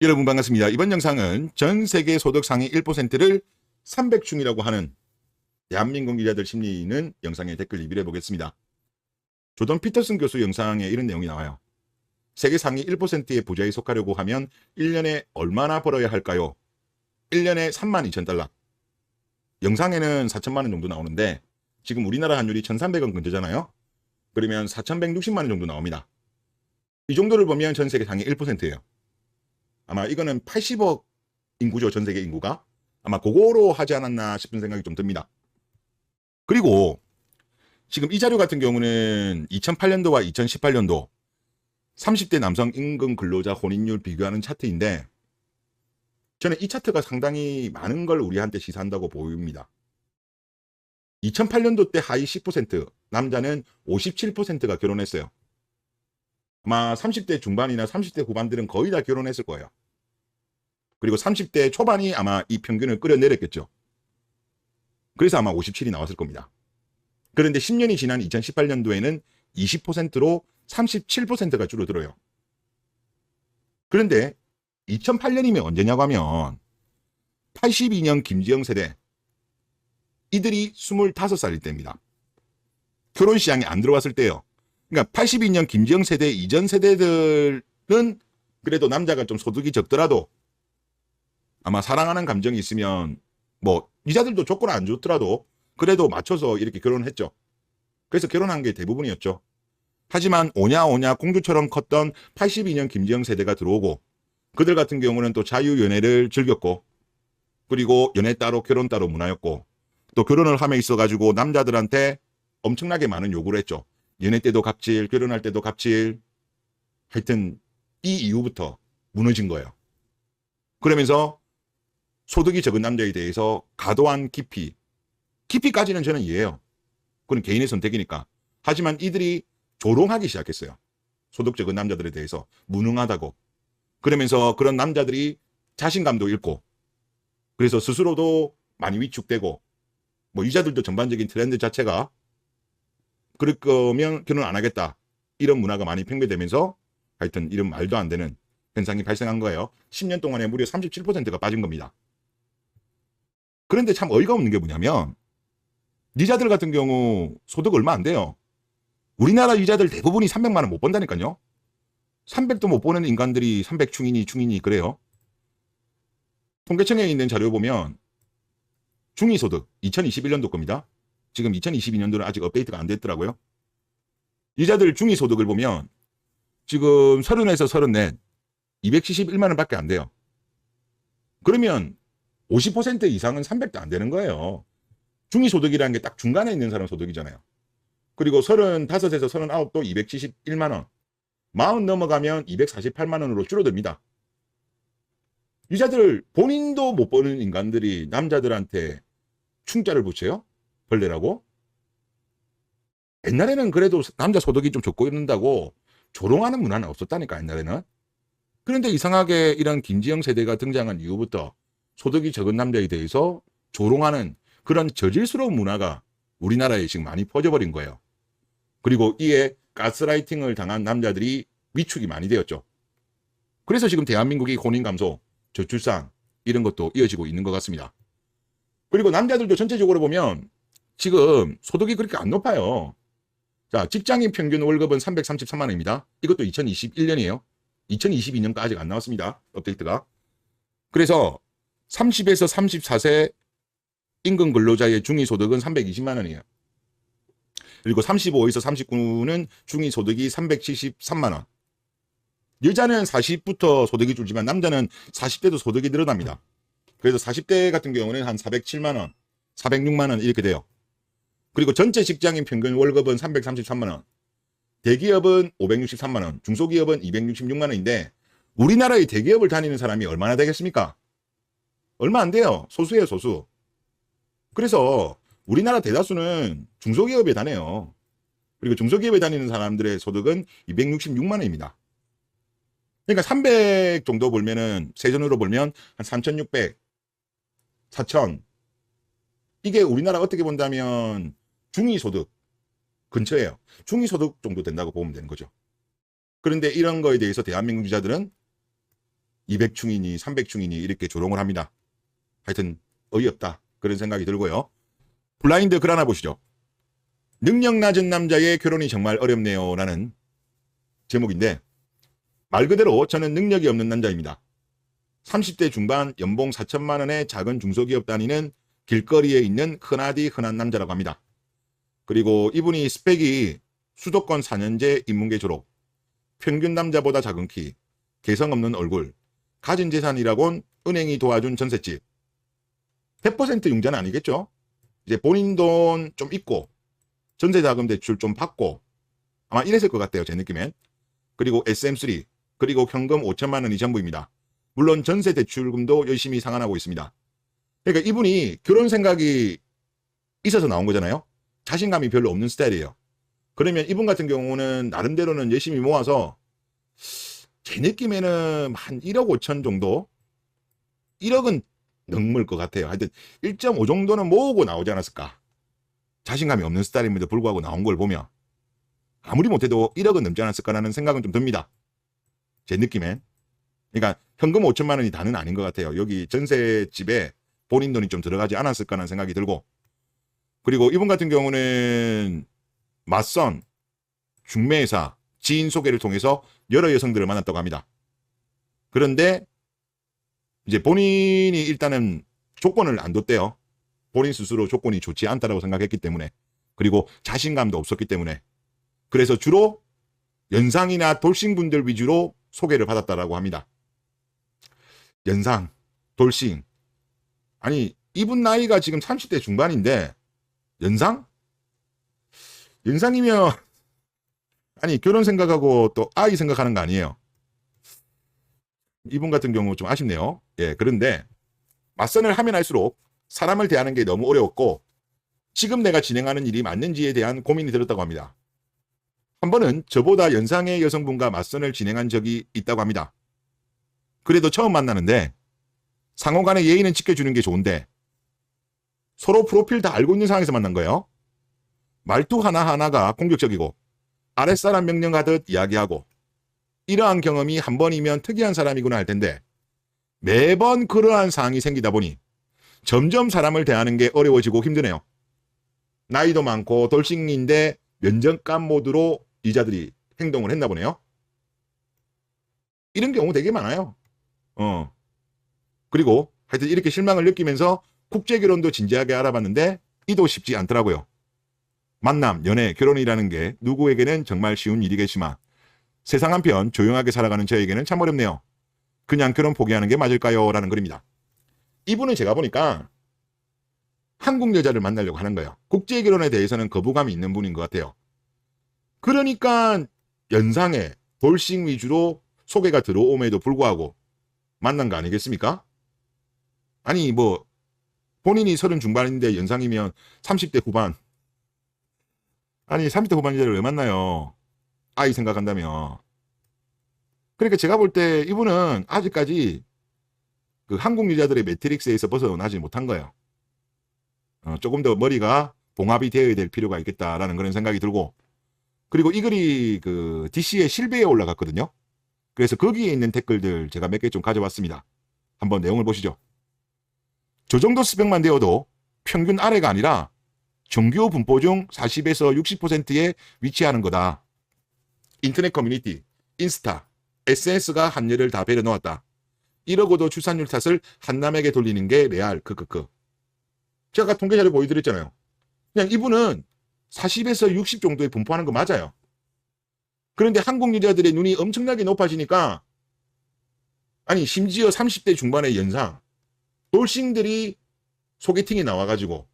여러분 반갑습니다. 이번 영상은 전 세계 소득 상위 1%를 300중이라고 하는 대한민국 기자들 심리는 영상에 댓글 리뷰를 해보겠습니다. 조던 피터슨 교수 영상에 이런 내용이 나와요. 세계 상위 1%의 부자에 속하려고 하면 1년에 얼마나 벌어야 할까요? 1년에 32,000달러. 영상에는 4천만 원 정도 나오는데 지금 우리나라 환율이 1,300원 근처잖아요. 그러면 4,160만 원 정도 나옵니다. 이 정도를 보면 전 세계 상위 1%예요. 아마 이거는 80억 인구죠. 전 세계 인구가. 아마 그거로 하지 않았나 싶은 생각이 좀 듭니다. 그리고 지금 이 자료 같은 경우는 2008년도와 2018년도 30대 남성 임금 근로자 혼인율 비교하는 차트인데 저는 이 차트가 상당히 많은 걸 우리한테 시사한다고 보입니다. 2008년도 때 하위 10%, 남자는 57%가 결혼했어요. 아마 30대 중반이나 30대 후반들은 거의 다 결혼했을 거예요. 그리고 30대 초반이 아마 이 평균을 끌어내렸겠죠. 그래서 아마 57이 나왔을 겁니다. 그런데 10년이 지난 2018년도에는 20%로 37%가 줄어들어요. 그런데 2008년이면 언제냐고 하면 82년 김지영 세대, 이들이 25살일 때입니다. 결혼 시장에 안 들어왔을 때요. 그러니까 82년 김지영 세대 이전 세대들은 그래도 남자가 좀 소득이 적더라도 아마 사랑하는 감정이 있으면 뭐 이자들도 조건 안 좋더라도 그래도 맞춰서 이렇게 결혼을 했죠. 그래서 결혼한 게 대부분이었죠. 하지만 오냐 공주처럼 컸던 82년 김지영 세대가 들어오고 그들 같은 경우는 또 자유연애를 즐겼고 그리고 연애 따로 결혼 따로 문화였고 또 결혼을 함에 있어가지고 남자들한테 엄청나게 많은 요구를 했죠. 연애 때도 갑질, 결혼할 때도 갑질. 하여튼 이 이후부터 무너진 거예요. 그러면서 소득이 적은 남자에 대해서 과도한 깊이까지는 저는 이해해요. 그건 개인의 선택이니까. 하지만 이들이 조롱하기 시작했어요. 소득 적은 남자들에 대해서 무능하다고. 그러면서 그런 남자들이 자신감도 잃고 그래서 스스로도 많이 위축되고 뭐 여자들도 전반적인 트렌드 자체가 그럴 거면 결혼 안 하겠다. 이런 문화가 많이 팽배되면서 하여튼 이런 말도 안 되는 현상이 발생한 거예요. 10년 동안에 무려 37%가 빠진 겁니다. 그런데 참 어이가 없는 게 뭐냐면 이자들 같은 경우 소득 얼마 안 돼요. 우리나라 이자들 대부분이 300만 원 못 번다니까요. 300도 못 버는 인간들이 300중이니 그래요. 통계청에 있는 자료 보면 중위소득 2021년도 겁니다. 지금 2022년도는 아직 업데이트가 안 됐더라고요. 이자들 중위소득을 보면 지금 30에서 34, 271만 원밖에 안 돼요. 그러면 50% 이상은 300도 안 되는 거예요. 중위소득이라는 게 딱 중간에 있는 사람 소득이잖아요. 그리고 35에서 39도 271만 원. 40 넘어가면 248만 원으로 줄어듭니다. 여자들 본인도 못 버는 인간들이 남자들한테 충자를 붙여요? 벌레라고? 옛날에는 그래도 남자 소득이 좀 적고 이런다고 조롱하는 문화는 없었다니까 옛날에는. 그런데 이상하게 이런 김지영 세대가 등장한 이후부터 소득이 적은 남자에 대해서 조롱하는 그런 저질스러운 문화가 우리나라에 지금 많이 퍼져버린 거예요. 그리고 이에 가스라이팅을 당한 남자들이 위축이 많이 되었죠. 그래서 지금 대한민국이 혼인 감소, 저출산 이런 것도 이어지고 있는 것 같습니다. 그리고 남자들도 전체적으로 보면 지금 소득이 그렇게 안 높아요. 자, 직장인 평균 월급은 333만 원입니다. 이것도 2021년이에요. 2022년까지 아직 안 나왔습니다. 업데이트가. 그래서 30에서 34세 임금 근로자의 중위소득은 320만 원이에요. 그리고 35에서 39는 중위소득이 373만 원. 여자는 40부터 소득이 줄지만 남자는 40대도 소득이 늘어납니다. 그래서 40대 같은 경우는 한 407만 원, 406만 원 이렇게 돼요. 그리고 전체 직장인 평균 월급은 333만 원. 대기업은 563만 원, 중소기업은 266만 원인데 우리나라의 대기업을 다니는 사람이 얼마나 되겠습니까? 얼마 안 돼요. 소수예요, 소수. 그래서 우리나라 대다수는 중소기업에 다녀요. 그리고 중소기업에 다니는 사람들의 소득은 266만 원입니다. 그러니까 300 정도 벌면은 세전으로 벌면 한 3,600, 4,000. 이게 우리나라 어떻게 본다면 중위소득 근처예요. 중위소득 정도 된다고 보면 되는 거죠. 그런데 이런 거에 대해서 대한민국 기자들은 200충이니 300충이니 이렇게 조롱을 합니다. 하여튼 어이없다 그런 생각이 들고요. 블라인드 글 하나 보시죠. 능력 낮은 남자의 결혼이 정말 어렵네요 라는 제목인데, 말 그대로 저는 능력이 없는 남자입니다. 30대 중반 연봉 4천만 원의 작은 중소기업 다니는 길거리에 있는 흔하디 흔한 남자라고 합니다. 그리고 이분이 스펙이 수도권 4년제 인문계 졸업, 평균 남자보다 작은 키, 개성 없는 얼굴, 가진 재산이라곤 은행이 도와준 전셋집. 100% 융자는 아니겠죠? 이제 본인 돈 좀 있고 전세자금 대출 좀 받고 아마 이랬을 것 같아요, 제 느낌엔. 그리고 SM3, 그리고 현금 5천만 원이 전부입니다. 물론 전세 대출금도 열심히 상환하고 있습니다. 그러니까 이분이 결혼 생각이 있어서 나온 거잖아요. 자신감이 별로 없는 스타일이에요. 그러면 이분 같은 경우는 나름대로는 열심히 모아서 제 느낌에는 한 1억 5천 정도? 1억은 넘을 것 같아요. 하여튼 1.5 정도는 모으고 나오지 않았을까. 자신감이 없는 스타일임에도 불구하고 나온 걸 보면 아무리 못해도 1억은 넘지 않았을까라는 생각은 좀 듭니다. 제 느낌엔. 그러니까 현금 5천만 원이 다는 아닌 것 같아요. 여기 전세집에 본인 돈이 좀 들어가지 않았을까라는 생각이 들고, 그리고 이분 같은 경우는 맞선, 중매회사, 지인 소개를 통해서 여러 여성들을 만났다고 합니다. 그런데 이제 본인이 일단은 조건을 안 뒀대요. 본인 스스로 조건이 좋지 않다라고 생각했기 때문에, 그리고 자신감도 없었기 때문에, 그래서 주로 연상이나 돌싱분들 위주로 소개를 받았다라고 합니다. 연상, 돌싱. 아니, 이분 나이가 지금 30대 중반인데 연상? 연상이면 아니 결혼 생각하고 또 아이 생각하는 거 아니에요. 이분 같은 경우 좀 아쉽네요. 예, 그런데 맞선을 하면 할수록 사람을 대하는 게 너무 어려웠고 지금 내가 진행하는 일이 맞는지에 대한 고민이 들었다고 합니다. 한 번은 저보다 연상의 여성분과 맞선을 진행한 적이 있다고 합니다. 그래도 처음 만나는데 상호간의 예의는 지켜주는 게 좋은데 서로 프로필 다 알고 있는 상황에서 만난 거예요. 말투 하나하나가 공격적이고 아랫사람 명령하듯 이야기하고, 이러한 경험이 한 번이면 특이한 사람이구나 할 텐데 매번 그러한 상황이 생기다 보니 점점 사람을 대하는 게 어려워지고 힘드네요. 나이도 많고 돌싱인데 면접관 모드로 이자들이 행동을 했나 보네요. 이런 경우 되게 많아요. 그리고 하여튼 이렇게 실망을 느끼면서 국제결혼도 진지하게 알아봤는데 이도 쉽지 않더라고요. 만남, 연애, 결혼이라는 게 누구에게는 정말 쉬운 일이겠지만 세상 한편 조용하게 살아가는 저에게는 참 어렵네요. 그냥 결혼 포기하는 게 맞을까요? 라는 글입니다. 이분은 제가 보니까 한국 여자를 만나려고 하는 거예요. 국제결혼에 대해서는 거부감이 있는 분인 것 같아요. 그러니까 연상에 돌싱 위주로 소개가 들어옴에도 불구하고 만난 거 아니겠습니까? 아니 뭐 본인이 30 중반인데 연상이면 30대 후반. 아니 30대 후반 여자를 왜 만나요? 아이 생각한다면. 그러니까 제가 볼 때 이분은 아직까지 그 한국 여자들의 매트릭스에서 벗어나지 못한 거예요. 조금 더 머리가 봉합이 되어야 될 필요가 있겠다라는 그런 생각이 들고, 그리고 이 글이 그 DC의 실베에 올라갔거든요. 그래서 거기에 있는 댓글들 제가 몇 개 좀 가져왔습니다. 한번 내용을 보시죠. 저 정도 스펙만 되어도 평균 아래가 아니라 정규 분포 중 40에서 60%에 위치하는 거다. 인터넷 커뮤니티, 인스타, SNS가 한여를 다 배려 놓았다. 이러고도 출산율 탓을 한남에게 돌리는 게 레알. 크크크. 제가 아까 통계 자료 보여드렸잖아요. 그냥 이분은 40에서 60 정도에 분포하는 거 맞아요. 그런데 한국 여자들의 눈이 엄청나게 높아지니까, 아니 심지어 30대 중반의 연상 돌싱들이 소개팅에 나와가지고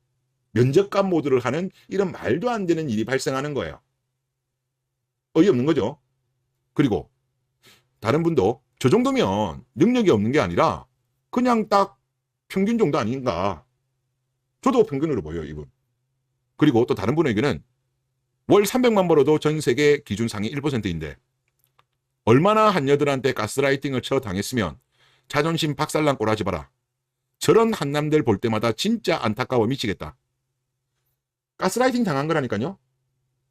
면접관 모드를 하는 이런 말도 안 되는 일이 발생하는 거예요. 어이없는 거죠. 그리고 다른 분도 저 정도면 능력이 없는 게 아니라 그냥 딱 평균 정도 아닌가. 저도 평균으로 보여요, 이분. 그리고 또 다른 분의 의견은 월 300만 벌어도 전 세계 기준 상위 1%인데 얼마나 한여들한테 가스라이팅을 쳐 당했으면 자존심 박살난 꼬라지 봐라. 저런 한남들 볼 때마다 진짜 안타까워 미치겠다. 가스라이팅 당한 거라니까요.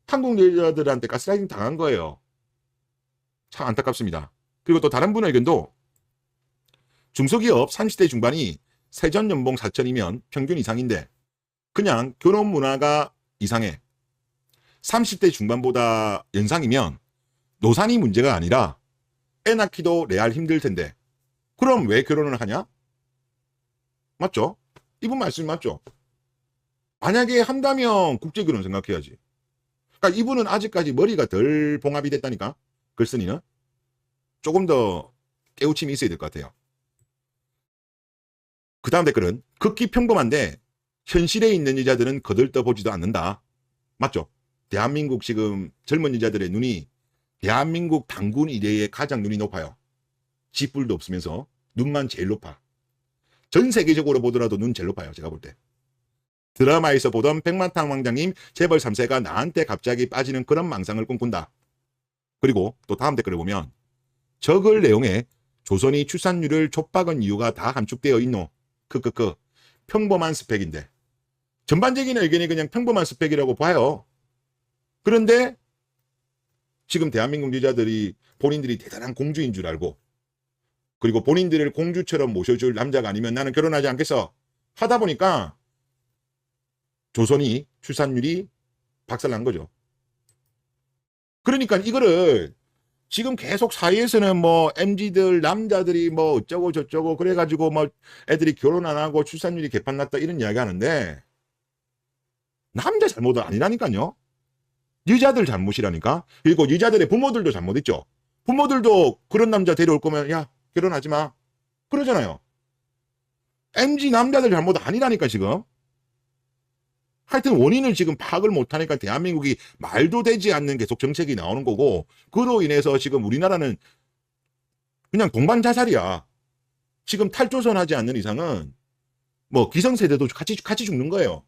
한국 여자들한테 가스라이팅 당한 거예요. 참 안타깝습니다. 그리고 또 다른 분의 의견도 중소기업 30대 중반이 세전 연봉 4천이면 평균 이상인데 그냥 결혼 문화가 이상해. 30대 중반보다 연상이면 노산이 문제가 아니라 애 낳기도 레알 힘들 텐데 그럼 왜 결혼을 하냐? 맞죠? 이분 말씀이 맞죠? 만약에 한다면 국제결혼 생각해야지. 그러니까 이분은 아직까지 머리가 덜 봉합이 됐다니까. 글쓴이는 조금 더 깨우침이 있어야 될 것 같아요. 그 다음 댓글은 극히 평범한데 현실에 있는 여자들은 거들떠보지도 않는다. 맞죠? 대한민국 지금 젊은 여자들의 눈이 대한민국 당군 이래에 가장 눈이 높아요. 지뿔도 없으면서 눈만 제일 높아. 전 세계적으로 보더라도 눈 제일 높아요. 제가 볼 때. 드라마에서 보던 백마탄 왕자님 재벌 3세가 나한테 갑자기 빠지는 그런 망상을 꿈꾼다. 그리고 또 다음 댓글을 보면 저글 내용에 조선이 출산율을 촉박은 이유가 다 함축되어 있노. 크크크. 평범한 스펙인데. 전반적인 의견이 그냥 평범한 스펙이라고 봐요. 그런데 지금 대한민국 여자들이 본인들이 대단한 공주인 줄 알고 그리고 본인들을 공주처럼 모셔줄 남자가 아니면 나는 결혼하지 않겠어 하다 보니까 조선이 출산율이 박살난 거죠. 그러니까 이거를 지금 계속 사회에서는 뭐 MZ들 남자들이 뭐 어쩌고 저쩌고 그래가지고 뭐 애들이 결혼 안 하고 출산율이 개판났다 이런 이야기 하는데 남자 잘못은 아니라니까요. 여자들 잘못이라니까. 그리고 여자들의 부모들도 잘못했죠. 부모들도 그런 남자 데려올 거면 야 결혼하지 마 그러잖아요. MZ 남자들 잘못 아니라니까 지금. 하여튼 원인을 지금 파악을 못하니까 대한민국이 말도 되지 않는 계속 정책이 나오는 거고 그로 인해서 지금 우리나라는 그냥 동반자살이야. 지금 탈조선 하지 않는 이상은 뭐 기성세대도 같이 죽는 거예요.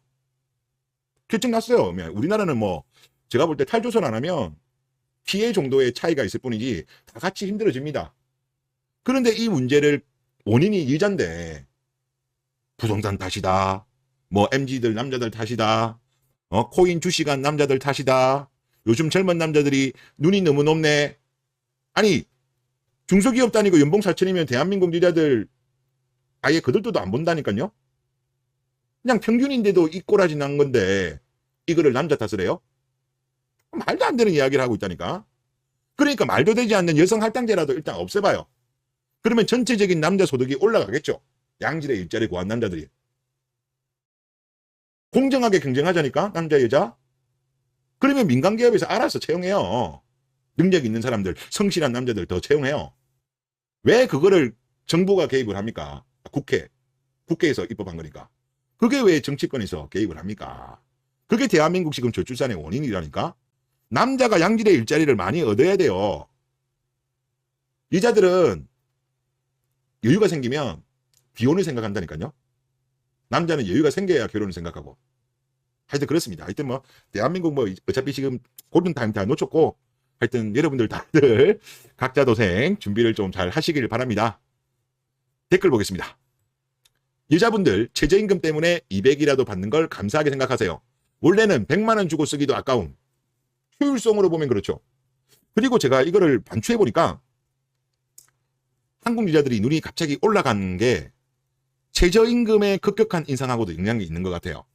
결정 났어요. 우리나라는 뭐 제가 볼 때 탈조선 안 하면 피해 정도의 차이가 있을 뿐이지 다 같이 힘들어집니다. 그런데 이 문제를 원인이 여잔데 부동산 탓이다. 뭐 MZ들 남자들 탓이다. 코인 주식한 남자들 탓이다. 요즘 젊은 남자들이 눈이 너무 높네. 아니 중소기업 다니고 연봉 4천이면 대한민국 여자들 아예 그들도 안 본다니까요. 그냥 평균인데도 이 꼬라지 난 건데 이거를 남자 탓을 해요? 말도 안 되는 이야기를 하고 있다니까. 그러니까 말도 되지 않는 여성 할당제라도 일단 없애봐요. 그러면 전체적인 남자 소득이 올라가겠죠. 양질의 일자리 구한 남자들이. 공정하게 경쟁하자니까 남자 여자. 그러면 민간기업에서 알아서 채용해요. 능력 있는 사람들, 성실한 남자들 더 채용해요. 왜 그거를 정부가 개입을 합니까? 국회에서 입법한 거니까. 그게 왜 정치권에서 개입을 합니까? 그게 대한민국 지금 저출산의 원인이라니까. 남자가 양질의 일자리를 많이 얻어야 돼요. 여자들은 여유가 생기면 비혼을 생각한다니까요. 남자는 여유가 생겨야 결혼을 생각하고. 하여튼 그렇습니다. 하여튼 뭐 대한민국 뭐 어차피 지금 골든타임 다 놓쳤고 하여튼 여러분들 다들 각자 도생 준비를 좀 잘 하시길 바랍니다. 댓글 보겠습니다. 여자분들 최저임금 때문에 200이라도 받는 걸 감사하게 생각하세요. 원래는 100만 원 주고 쓰기도 아까운. 효율성으로 보면 그렇죠. 그리고 제가 이거를 반추해보니까 한국 여자들이 눈이 갑자기 올라간 게 최저임금의 급격한 인상하고도 영향이 있는 것 같아요.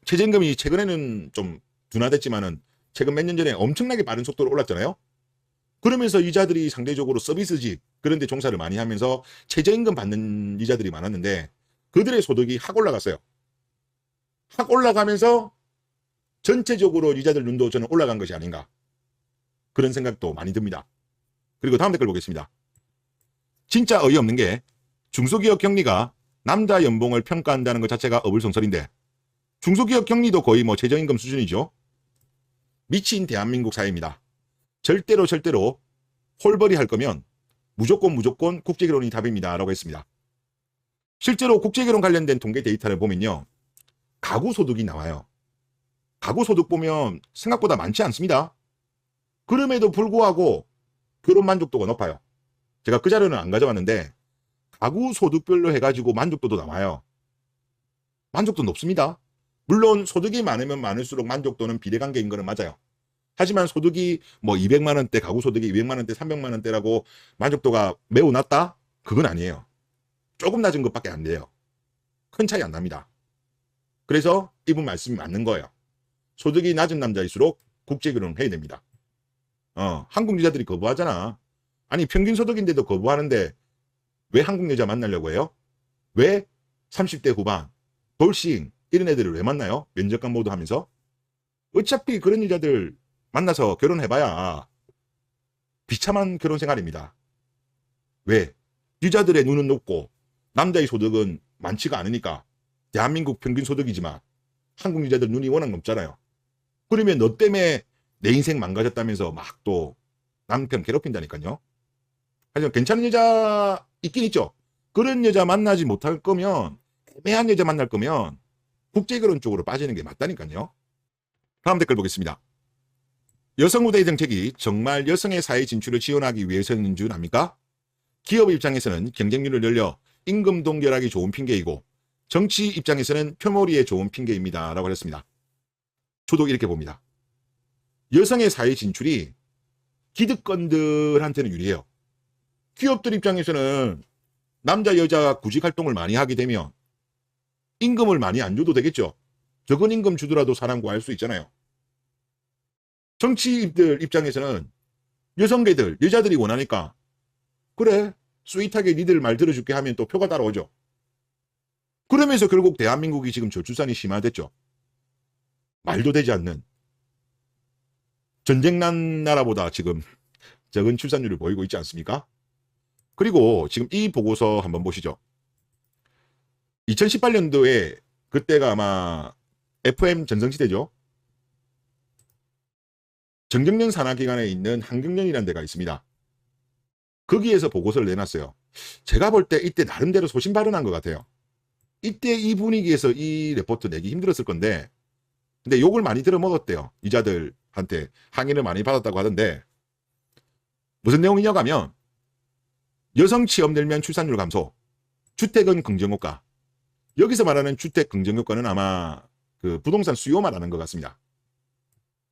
최저임금이 최근에는 좀 둔화됐지만은 최근 몇 년 전에 엄청나게 빠른 속도로 올랐잖아요. 그러면서 여자들이 상대적으로 서비스직 그런 데 종사를 많이 하면서 최저임금 받는 여자들이 많았는데 그들의 소득이 확 올라갔어요. 확 올라가면서 전체적으로 여자들 눈도 저는 올라간 것이 아닌가 그런 생각도 많이 듭니다. 그리고 다음 댓글 보겠습니다. 진짜 어이없는 게 중소기업 경리가 남자 연봉을 평가한다는 것 자체가 어불성설인데 중소기업 경리도 거의 뭐 최저임금 수준이죠. 미친 대한민국 사회입니다. 절대로 홀벌이 할 거면 무조건 국제결혼이 답입니다. 라고 했습니다. 실제로 국제결혼 관련된 통계 데이터를 보면요. 가구소득이 나와요. 가구소득 보면 생각보다 많지 않습니다. 그럼에도 불구하고 결혼 만족도가 높아요. 제가 그 자료는 안 가져왔는데 가구소득별로 해가지고 만족도도 나와요. 만족도 높습니다. 물론 소득이 많으면 많을수록 만족도는 비례관계인 거는 맞아요. 하지만 소득이 뭐 200만 원대 가구소득이 200만 원대 300만 원대라고 만족도가 매우 낮다? 그건 아니에요. 조금 낮은 것밖에 안 돼요. 큰 차이 안 납니다. 그래서 이분 말씀이 맞는 거예요. 소득이 낮은 남자일수록 국제결혼을 해야 됩니다. 한국 여자들이 거부하잖아. 아니 평균 소득인데도 거부하는데 왜 한국 여자 만나려고 해요? 왜 30대 후반 돌싱 이런 애들을 왜 만나요? 면접관 모두 하면서. 어차피 그런 여자들 만나서 결혼해봐야 비참한 결혼 생활입니다. 왜? 여자들의 눈은 높고 남자의 소득은 많지가 않으니까. 대한민국 평균 소득이지만 한국 여자들 눈이 워낙 높잖아요. 그러면 너 때문에 내 인생 망가졌다면서 막 또 남편 괴롭힌다니까요. 하지만 괜찮은 여자 있긴 있죠. 그런 여자 만나지 못할 거면, 애매한 여자 만날 거면 국제결혼 쪽으로 빠지는 게 맞다니까요. 다음 댓글 보겠습니다. 여성 우대 정책이 정말 여성의 사회 진출을 지원하기 위해서인 줄 압니까? 기업 입장에서는 경쟁률을 늘려 임금 동결하기 좋은 핑계이고 정치 입장에서는 표몰이에 좋은 핑계입니다. 라고 하셨습니다. 저도 이렇게 봅니다. 여성의 사회 진출이 기득권들한테는 유리해요. 기업들 입장에서는 남자 여자 구직 활동을 많이 하게 되면 임금을 많이 안 줘도 되겠죠. 적은 임금 주더라도 사람 구할 수 있잖아요. 정치인들 입장에서는 여성계들, 여자들이 원하니까 그래 스윗하게 니들 말 들어줄게 하면 또 표가 따라오죠. 그러면서 결국 대한민국이 지금 저출산이 심화됐죠. 말도 되지 않는 전쟁 난 나라보다 지금 적은 출산율을 보이고 있지 않습니까? 그리고 지금 이 보고서 한번 보시죠. 2018년도에 그때가 아마 FM 전성시대죠. 정경련 산하기관에 있는 한경련이라는 데가 있습니다. 거기에서 보고서를 내놨어요. 제가 볼 때 이때 나름대로 소신발언한 것 같아요. 이때 이 분위기에서 이 레포트 내기 힘들었을 건데 근데 욕을 많이 들어먹었대요. 이자들한테 항의를 많이 받았다고 하던데 무슨 내용이냐고 하면 여성 취업 늘면 출산율 감소, 주택은 긍정효과. 여기서 말하는 주택 긍정효과는 아마 그 부동산 수요 말하는 것 같습니다.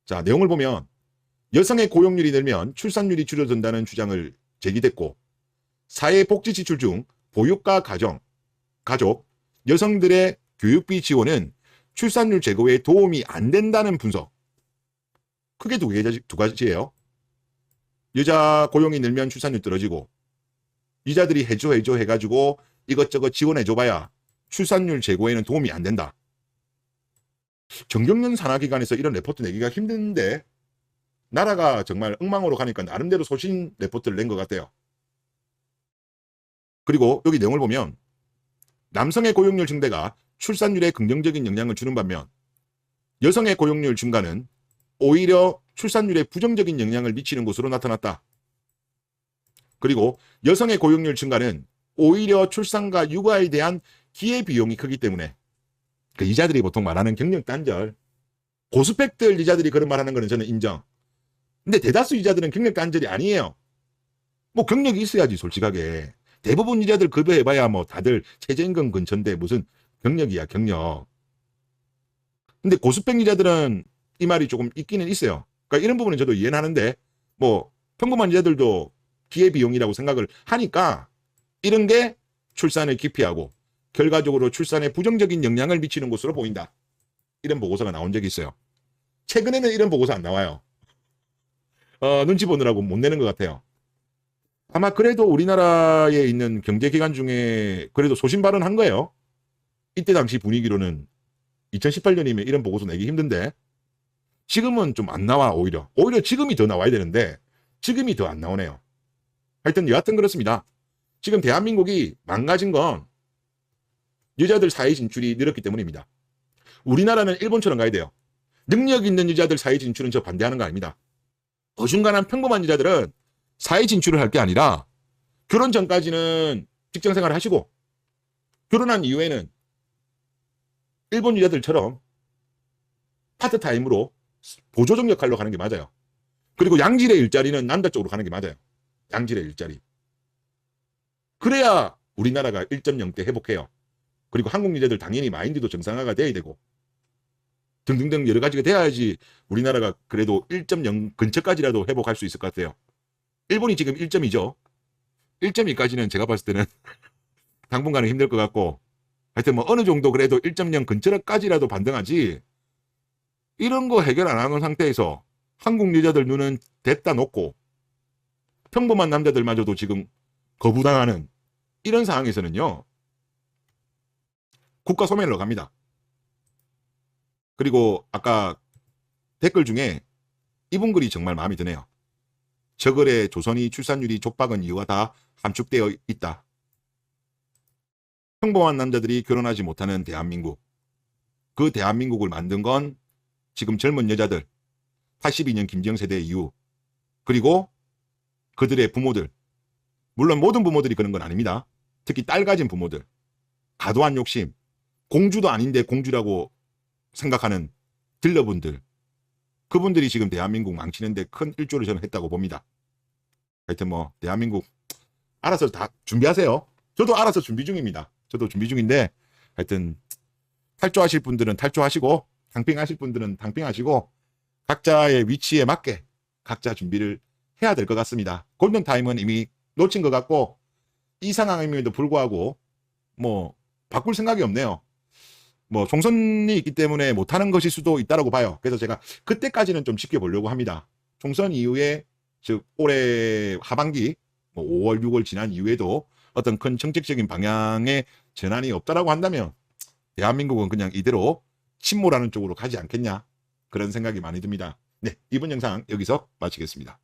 자, 내용을 보면 여성의 고용률이 늘면 출산율이 줄어든다는 주장을 제기됐고 사회복지 지출 중 보육과 가족, 여성들의 교육비 지원은 출산율 제고에 도움이 안 된다는 분석. 크게 두 가지예요. 여자 고용이 늘면 출산율 떨어지고 여자들이 해줘 해가지고 이것저것 지원해줘봐야 출산율 제고에는 도움이 안 된다. 정경련 산하기관에서 이런 레포트 내기가 힘든데 나라가 정말 엉망으로 가니까 나름대로 소신 레포트를 낸 것 같아요. 그리고 여기 내용을 보면 남성의 고용률 증대가 출산율에 긍정적인 영향을 주는 반면 여성의 고용률 증가는 오히려 출산율에 부정적인 영향을 미치는 것으로 나타났다. 그리고 여성의 고용률 증가는 오히려 출산과 육아에 대한 기회비용이 크기 때문에 그 이자들이 보통 말하는 경력 단절, 고스펙들 이자들이 그런 말하는 거는 저는 인정. 근데 대다수 이자들은 경력 단절이 아니에요. 뭐 경력이 있어야지 솔직하게. 대부분 이자들 급여해봐야 뭐 다들 최저임금 근처인데 무슨 경력이야 경력. 근데 고스펙 이자들은 이 말이 조금 있기는 있어요. 그러니까 이런 부분은 저도 이해는 하는데 뭐 평범한 이자들도 기회비용이라고 생각을 하니까 이런 게 출산을 기피하고 결과적으로 출산에 부정적인 영향을 미치는 것으로 보인다. 이런 보고서가 나온 적이 있어요. 최근에는 이런 보고서 안 나와요. 눈치 보느라고 못 내는 것 같아요. 아마 그래도 우리나라에 있는 경제기관 중에 그래도 소신 발언한 거예요. 이때 당시 분위기로는 2018년이면 이런 보고서 내기 힘든데 지금은 좀 안 나와. 오히려 지금이 더 나와야 되는데 지금이 더 안 나오네요. 하여튼 여하튼 그렇습니다. 지금 대한민국이 망가진 건 여자들 사회 진출이 늘었기 때문입니다. 우리나라는 일본처럼 가야 돼요. 능력 있는 여자들 사회 진출은 저 반대하는 거 아닙니다. 어중간한 평범한 여자들은 사회 진출을 할 게 아니라 결혼 전까지는 직장생활을 하시고 결혼한 이후에는 일본 여자들처럼 파트타임으로 보조적 역할로 가는 게 맞아요. 그리고 양질의 일자리는 남자 쪽으로 가는 게 맞아요. 양질의 일자리. 그래야 우리나라가 1.0대 회복해요. 그리고 한국 여자들 당연히 마인드도 정상화가 돼야 되고 등등등 여러 가지가 돼야지 우리나라가 그래도 1.0 근처까지라도 회복할 수 있을 것 같아요. 일본이 지금 1.2죠. 1.2까지는 제가 봤을 때는 당분간은 힘들 것 같고, 하여튼 뭐 어느 정도 그래도 1.0 근처까지라도 반등하지, 이런 거 해결 안 하는 상태에서 한국 여자들 눈은 댔다 놓고 평범한 남자들마저도 지금 거부당하는 이런 상황에서는요, 국가 소멸로 갑니다. 그리고 아까 댓글 중에 이분 글이 정말 마음에 드네요. 저글에 조선이 출산율이 족박은 이유가 다 함축되어 있다. 평범한 남자들이 결혼하지 못하는 대한민국. 그 대한민국을 만든 건 지금 젊은 여자들, 82년 김지영 세대의 이후, 그리고 그들의 부모들. 물론 모든 부모들이 그런 건 아닙니다. 특히 딸 가진 부모들. 과도한 욕심. 공주도 아닌데 공주라고 생각하는 딜러분들. 그분들이 지금 대한민국 망치는데 큰 일조를 저는 했다고 봅니다. 하여튼 뭐 대한민국 알아서 다 준비하세요. 저도 알아서 준비 중입니다. 저도 준비 중인데, 하여튼 탈주하실 분들은 탈주하시고 당핑하실 분들은 당핑하시고 각자의 위치에 맞게 각자 준비를 해야 될 것 같습니다. 골든타임은 이미 놓친 것 같고, 이 상황임에도 불구하고 뭐 바꿀 생각이 없네요. 뭐 총선이 있기 때문에 못하는 것일 수도 있다고 봐요. 그래서 제가 그때까지는 좀 지켜보려고 합니다. 총선 이후에, 즉 올해 하반기 뭐 5월 6월 지난 이후에도 어떤 큰 정책적인 방향의 전환이 없다라고 한다면 대한민국은 그냥 이대로 침몰하는 쪽으로 가지 않겠냐, 그런 생각이 많이 듭니다. 네, 이번 영상 여기서 마치겠습니다.